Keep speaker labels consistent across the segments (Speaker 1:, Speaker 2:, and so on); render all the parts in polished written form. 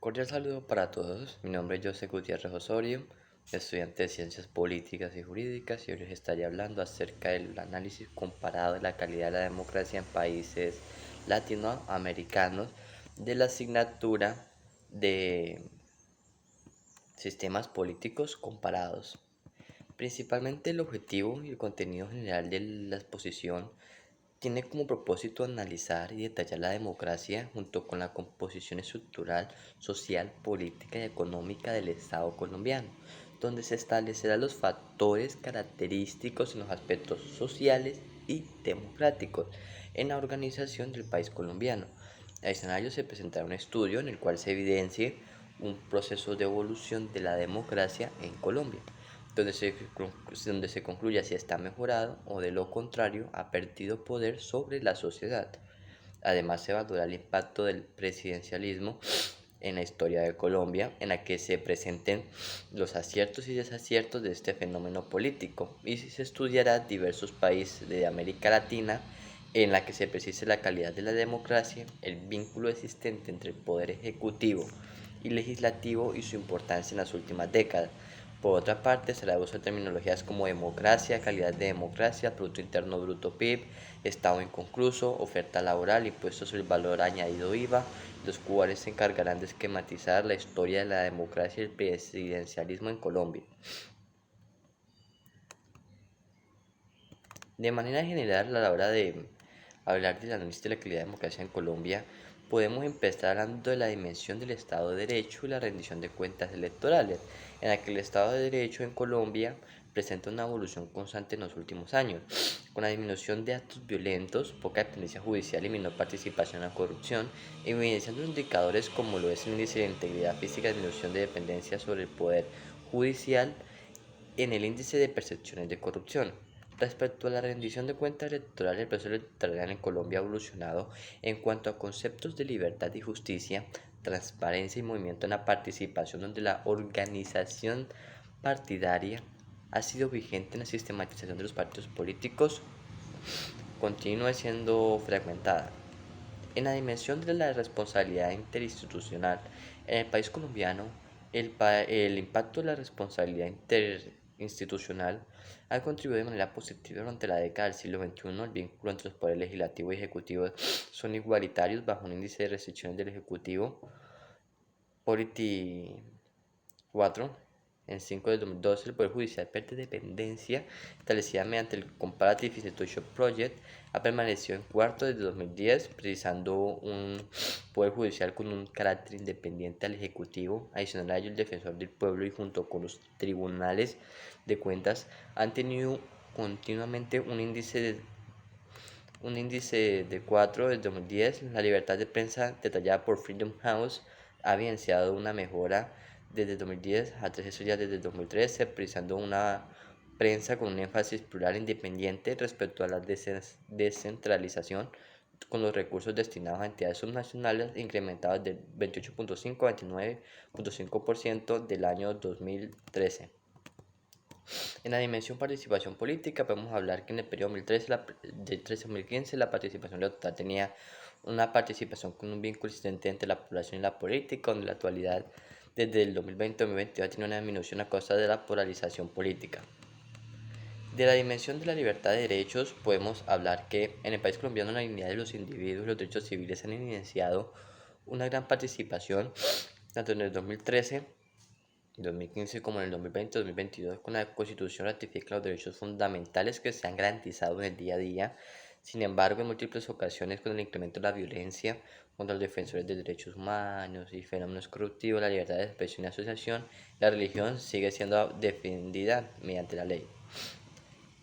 Speaker 1: Cordial saludo para todos. Mi nombre es José Gutiérrez Osorio, estudiante de Ciencias Políticas y Jurídicas, y hoy les estaré hablando acerca del análisis comparado de la calidad de la democracia en países latinoamericanos de la asignatura de sistemas políticos comparados. Principalmente el objetivo y el contenido general de la exposición tiene como propósito analizar y detallar la democracia junto con la composición estructural, social, política y económica del Estado colombiano, donde se establecerán los factores característicos en los aspectos sociales y democráticos en la organización del país colombiano. Adicional a ello se presentará un estudio en el cual se evidencie un proceso de evolución de la democracia en Colombia donde se concluya si está mejorado o de lo contrario ha perdido poder sobre la sociedad. Además se evalúa el impacto del presidencialismo en la historia de Colombia, en la que se presenten los aciertos y desaciertos de este fenómeno político, y si se estudiará diversos países de América Latina en la que se precise la calidad de la democracia, el vínculo existente entre el poder ejecutivo y legislativo y su importancia en las últimas décadas. Por otra parte, se le usa terminologías como democracia, calidad de democracia, Producto Interno Bruto PIB, Estado inconcluso, oferta laboral, impuestos sobre el valor añadido IVA, los cuales se encargarán de esquematizar la historia de la democracia y el presidencialismo en Colombia. De manera general, a la hora de hablar del análisis de la calidad de democracia en Colombia, podemos empezar hablando de la dimensión del Estado de Derecho y la rendición de cuentas electorales, en la que el Estado de Derecho en Colombia presenta una evolución constante en los últimos años, con la disminución de actos violentos, poca dependencia judicial y menor participación en la corrupción, evidenciando indicadores como lo es el índice de integridad física, disminución de dependencia sobre el poder judicial en el índice de percepciones de corrupción. Respecto a la rendición de cuentas electorales, el proceso electoral en Colombia ha evolucionado en cuanto a conceptos de libertad y justicia, transparencia y movimiento en la participación, donde la organización partidaria ha sido vigente en la sistematización de los partidos políticos, continúa siendo fragmentada. En la dimensión de la responsabilidad interinstitucional, en el país colombiano, el impacto de la responsabilidad interinstitucional ha contribuido de manera positiva durante la década del siglo XXI. El vínculo entre los poderes legislativo y ejecutivo son igualitarios bajo un índice de restricciones del ejecutivo. Polity 4. En 5 de 2012, el Poder Judicial pierde dependencia establecida mediante el Comparative Institution Project ha permanecido en cuarto desde 2010, precisando un Poder Judicial con un carácter independiente al Ejecutivo. Adicional a ello, el Defensor del Pueblo y junto con los tribunales de cuentas han tenido continuamente un índice de 4 desde 2010. La libertad de prensa detallada por Freedom House ha evidenciado una mejora desde 2010 a 3 estrellas desde 2013, precisando una prensa con un énfasis plural e independiente respecto a la descentralización, con los recursos destinados a entidades subnacionales incrementados del 28.5 a 29.5% del año 2013. En la dimensión participación política podemos hablar que en el periodo 2013-2015 la participación electoral tenía una participación con un vínculo existente entre la población y la política, donde en la actualidad desde el 2020-2022 tiene una disminución a causa de la polarización política. De la dimensión de la libertad de derechos podemos hablar que en el país colombiano la dignidad de los individuos y los derechos civiles han evidenciado una gran participación tanto en el 2013 2015 como en el 2020-2022, con la Constitución ratifica los derechos fundamentales que se han garantizado en el día a día. Sin embargo, en múltiples ocasiones, con el incremento de la violencia contra los defensores de derechos humanos y fenómenos corruptivos, la libertad de expresión y asociación, la religión sigue siendo defendida mediante la ley.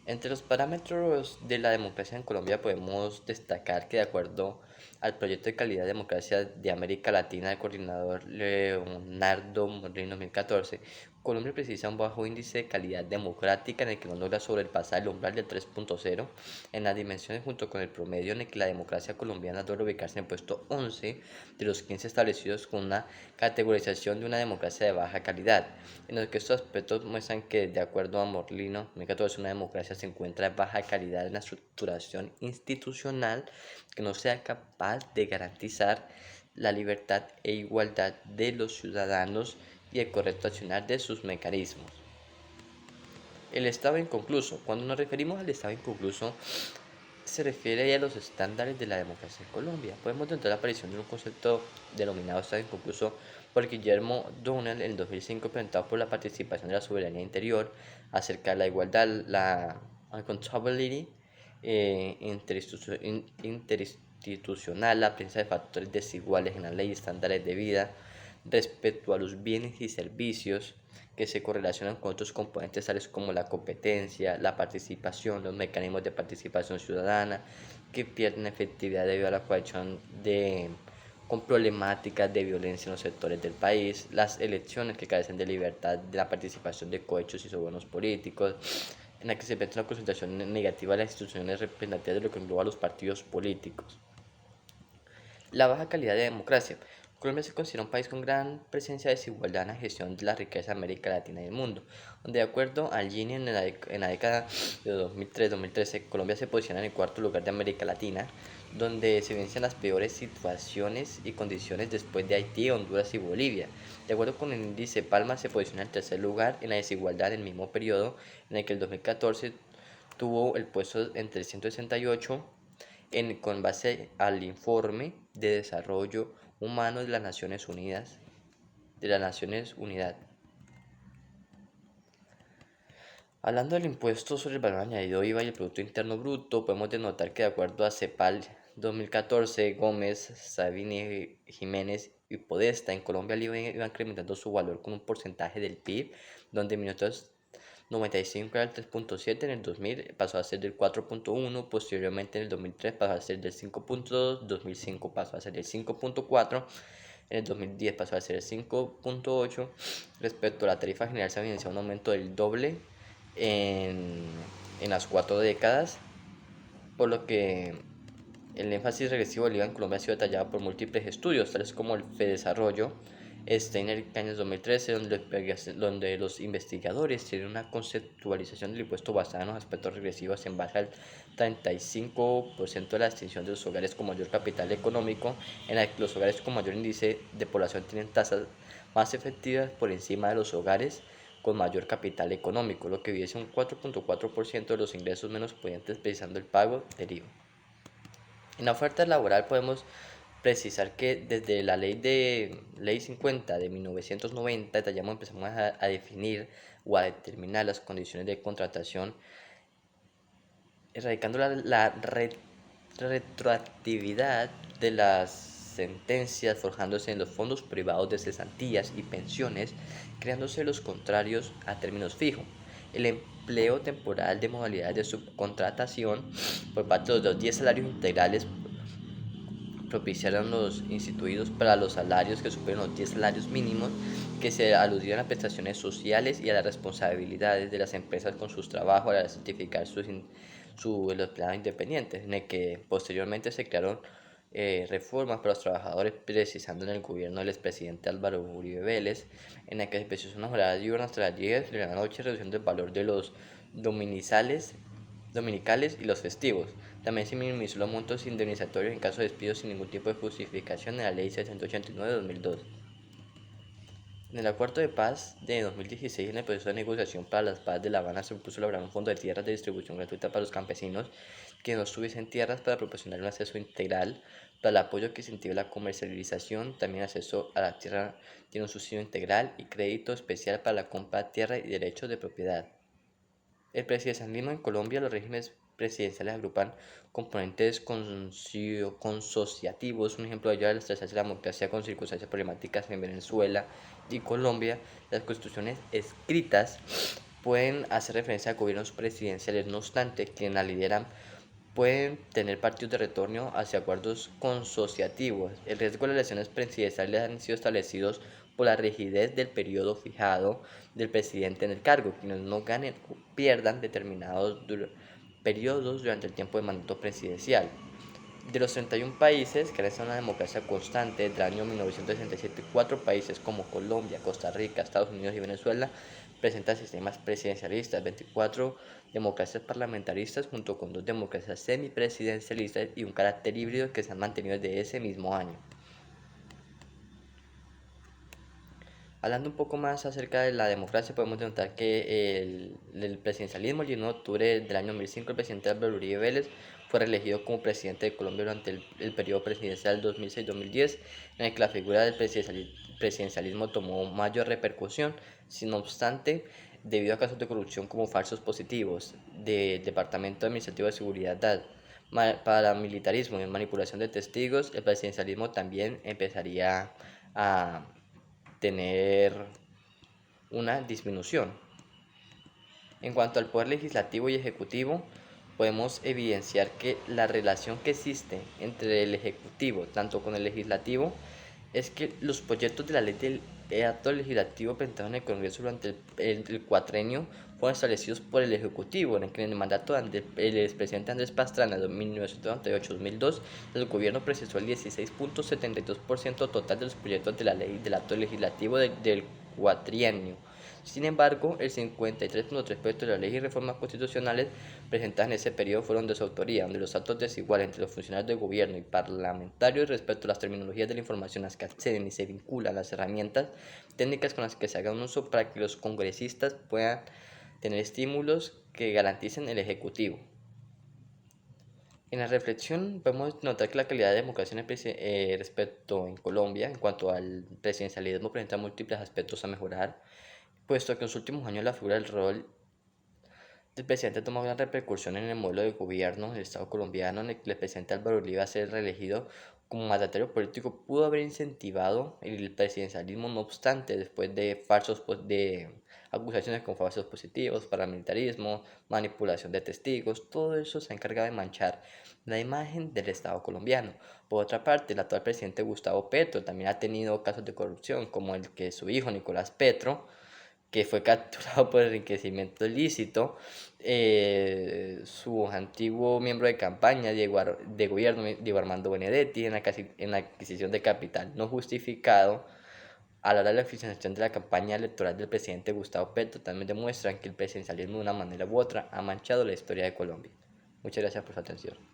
Speaker 1: Entre los parámetros de la democracia en Colombia podemos destacar que de acuerdo al proyecto de calidad de democracia de América Latina del coordinador Leonardo Moreno 2014, Colombia precisa un bajo índice de calidad democrática en el que no logra sobrepasar el umbral del 3.0 en las dimensiones junto con el promedio en el que la democracia colombiana logra ubicarse en el puesto 11 de los 15 establecidos con una categorización de una democracia de baja calidad, en los que estos aspectos muestran que de acuerdo a Morlino 2014 una democracia se encuentra de baja calidad en la estructuración institucional que no sea capaz de garantizar la libertad e igualdad de los ciudadanos y el correcto accionar de sus mecanismos. El Estado inconcluso. Cuando nos referimos al Estado inconcluso, se refiere a los estándares de la democracia en Colombia. Podemos notar la aparición de un concepto denominado Estado inconcluso por Guillermo Donald en 2005, presentado por la participación de la soberanía interior, acerca de la igualdad, la accountability interinstitucional, la presencia de factores desiguales en la ley y estándares de vida, respecto a los bienes y servicios que se correlacionan con otros componentes tales como la competencia, la participación, los mecanismos de participación ciudadana que pierden efectividad debido a la coacción con problemáticas de violencia en los sectores del país, las elecciones que carecen de libertad, de la participación de cohechos y sobornos políticos, en la que se presenta una concentración negativa de las instituciones representativas de lo que engloba a los partidos políticos. La baja calidad de democracia. Colombia se considera un país con gran presencia de desigualdad en la gestión de la riqueza de América Latina y el mundo, donde de acuerdo al Gini en la década de 2003-2013, Colombia se posiciona en el cuarto lugar de América Latina, donde se evidencian las peores situaciones y condiciones después de Haití, Honduras y Bolivia. De acuerdo con el índice Palma, se posiciona en tercer lugar en la desigualdad en el mismo periodo, en el que el 2014 tuvo el puesto entre 168 con base al informe de desarrollo humano de las Naciones Unidas, Hablando del impuesto sobre el valor añadido IVA y el Producto Interno Bruto, podemos denotar que de acuerdo a CEPAL 2014, Gómez, Sabine, Jiménez y Podesta, en Colombia el IVA iba incrementando su valor con un porcentaje del PIB, donde en 1995 era el 3.7, en el 2000 pasó a ser del 4.1, posteriormente en el 2003 pasó a ser del 5.2, 2005 pasó a ser del 5.4, en el 2010 pasó a ser el 5.8. Respecto a la tarifa general se ha evidenciado un aumento del doble en, en las 4 décadas, por lo que el énfasis regresivo del IVA en Colombia ha sido detallado por múltiples estudios, tales como el FEDesarrollo, Steiner en el 2013, donde los investigadores tienen una conceptualización del impuesto basada en los aspectos regresivos en base al 35% de la extinción de los hogares con mayor capital económico, en la que los hogares con mayor índice de población tienen tasas más efectivas por encima de los hogares con mayor capital económico, lo que evidencia un 4.4% de los ingresos menos pudientes precisando el pago del IVA. En la oferta laboral podemos precisar que desde la ley 50 de 1990 empezamos a definir o a determinar las condiciones de contratación, erradicando la retroactividad de las sentencias, forjándose en los fondos privados de cesantías y pensiones, creándose los contrarios a términos fijos. El empleo temporal de modalidades de subcontratación por parte de los 10 salarios integrales propiciaron los instituidos para los salarios que superan los 10 salarios mínimos, que se aludían a prestaciones sociales y a las responsabilidades de las empresas con sus trabajos al certificar los empleados independientes, en el que posteriormente se crearon reformas para los trabajadores, precisando en el gobierno del expresidente Álvaro Uribe Vélez, en el que se precisó una jornada diurna hasta las 10 de la noche, reduciendo el valor de los dominicales y los festivos. También se minimizó los montos indemnizatorios en caso de despido sin ningún tipo de justificación en la Ley 689 de 2002. En el Acuerdo de Paz de 2016, en el proceso de negociación para la paz de La Habana, se propuso elaborar un fondo de tierras de distribución gratuita para los campesinos que no tuviesen tierras, para proporcionar un acceso integral para el apoyo que incentive la comercialización. También acceso a la tierra tiene un subsidio integral y crédito especial para la compra de tierra y derechos de propiedad. El presidencialismo en Colombia. Los regímenes presidenciales agrupan componentes consociativos. Un ejemplo de ello es la estrategia de la democracia con circunstancias problemáticas en Venezuela y Colombia. Las constituciones escritas pueden hacer referencia a gobiernos presidenciales, no obstante, quienes la lideran pueden tener partidos de retorno hacia acuerdos consociativos. El riesgo de las elecciones presidenciales han sido establecidos por la rigidez del periodo fijado del presidente en el cargo. Quienes no ganen o pierdan determinados periodos durante el tiempo de mandato presidencial. De los 31 países que realizan una democracia constante desde el año 1967, 4 países como Colombia, Costa Rica, Estados Unidos y Venezuela presentan sistemas presidencialistas, 24 democracias parlamentaristas junto con 2 democracias semipresidencialistas y un carácter híbrido que se han mantenido desde ese mismo año. Hablando un poco más acerca de la democracia, podemos notar que el presidencialismo, el 19 de octubre del año 2005, el presidente Álvaro Uribe Vélez fue reelegido como presidente de Colombia durante el periodo presidencial 2006-2010, en el que la figura del presidencialismo tomó mayor repercusión. Sin obstante, debido a casos de corrupción como falsos positivos, de Departamento Administrativo de Seguridad, paramilitarismo y manipulación de testigos, el presidencialismo también empezaría a tener una disminución. En cuanto al poder legislativo y ejecutivo, podemos evidenciar que la relación que existe entre el ejecutivo, tanto con el legislativo, es que los proyectos de la ley del acto legislativo presentados en el Congreso durante el cuatrenio fueron establecidos por el Ejecutivo, en el mandato del expresidente Andrés Pastrana de 1998-2002, el gobierno precisó el 16.72% total de los proyectos de la ley del acto legislativo del cuatrienio. Sin embargo, el 53.3% de las leyes y reformas constitucionales presentadas en ese periodo fueron de su autoría, donde los actos desiguales entre los funcionarios de gobierno y parlamentarios respecto a las terminologías de la información a las que acceden y se vinculan las herramientas técnicas con las que se haga un uso para que los congresistas puedan tener estímulos que garanticen el ejecutivo. En la reflexión podemos notar que la calidad de democracia respecto en Colombia en cuanto al presidencialismo presenta múltiples aspectos a mejorar, puesto que en los últimos años la figura del rol del presidente tomó gran repercusión en el modelo de gobierno del Estado colombiano, en el que el presidente Álvaro Uribe, a ser reelegido como mandatario político, pudo haber incentivado el presidencialismo. No obstante, después de acusaciones con falsos positivos, paramilitarismo, manipulación de testigos, todo eso se ha encargado de manchar la imagen del Estado colombiano. Por otra parte, el actual presidente Gustavo Petro también ha tenido casos de corrupción, como el que su hijo Nicolás Petro, que fue capturado por enriquecimiento ilícito, su antiguo miembro de campaña de gobierno, Diego Armando Benedetti, en la adquisición de capital no justificado a la hora de la financiación de la campaña electoral del presidente Gustavo Petro, también demuestran que el presidencialismo de una manera u otra ha manchado la historia de Colombia. Muchas gracias por su atención.